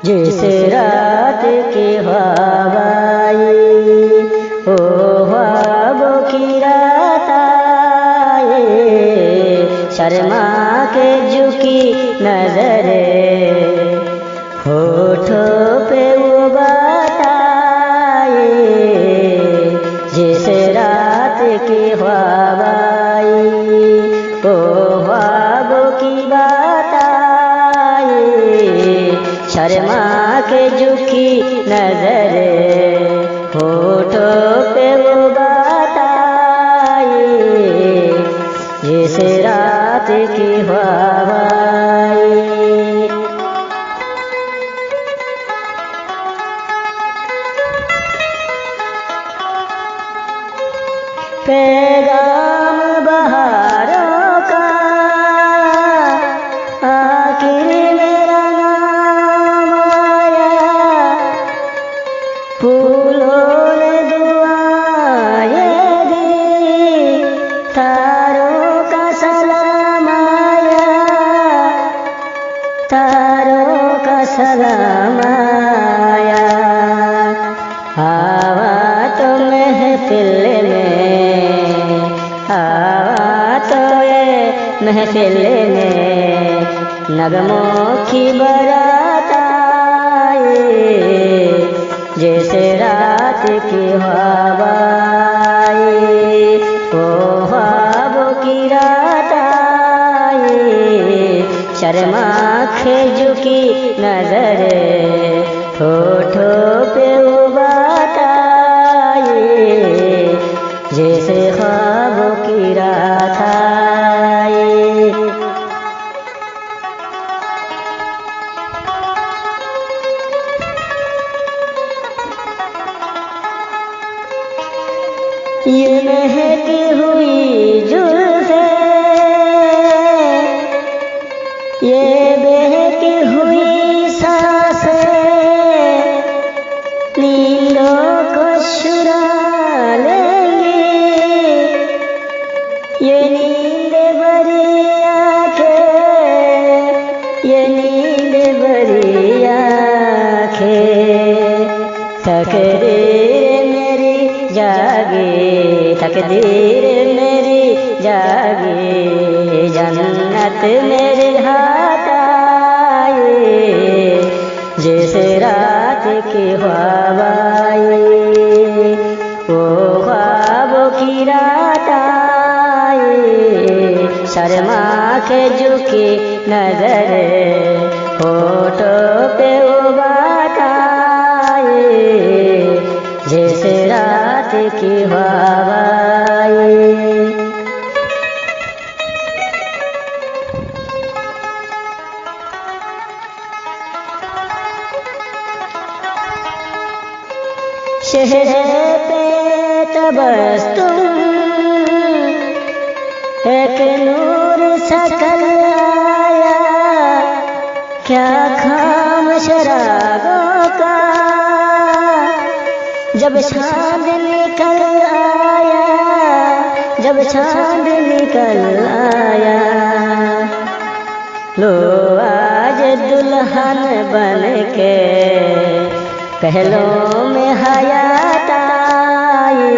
जिस रात की हवाई ओ ख्वाबों की रात आए, शर्मा के झुकी नजरे होठों पे वो बात आए, जिस रात की हवाई ओ ख्वाबों की बात आए, शर्मा के झुकी नजरे होठों पे वो बात आई, जिस रात की हवाई। पैगाम बहारों का आखिर मेरा नाम आया, फूलों ने दुआएं दी, तारों का सलाम आया, तारों का सलाम आया। आवा तो महफिल में, आवा तो ये महफिल में, नगमों की बारात आए, जैसे रात की हवाई ओ ख्वाबों की रात आई, शर्मा के झुकी नजरे होठों पे वो बात आई, जैसे ख्वाबों की रात आई। ये महकी हुई जुल्फे, ये बहकी हुई सांसें, नींदों को चुरा लेंगी, ये नींद भरी आँखें, ये नींद भरी आँखें, तकदीर मेरी जागी, तकदीर मेरी जागी, जन्नत मेरे हाथ आए, जिस रात की हवाई ओ ख्वाबों की रात आई, शर्मा के झुकी नजरे होठों पे वो बात आई, जिस रात की हवाई। शहर पे तबस्सुम एक नूर सकल आया, क्या खाम शराबों का जब चांद निकल आया, जब चांद निकल आया, लो आज दुल्हन बन के पहलों में हयात आई,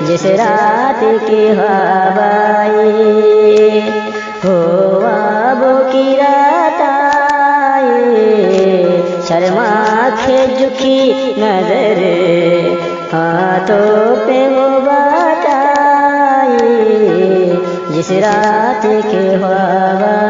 जिस रात की हवाई हो ख्वाबों की रात आई, शर्मा के झुकी नजर हाथों पे वो बात आई, जिस रात की हवाई।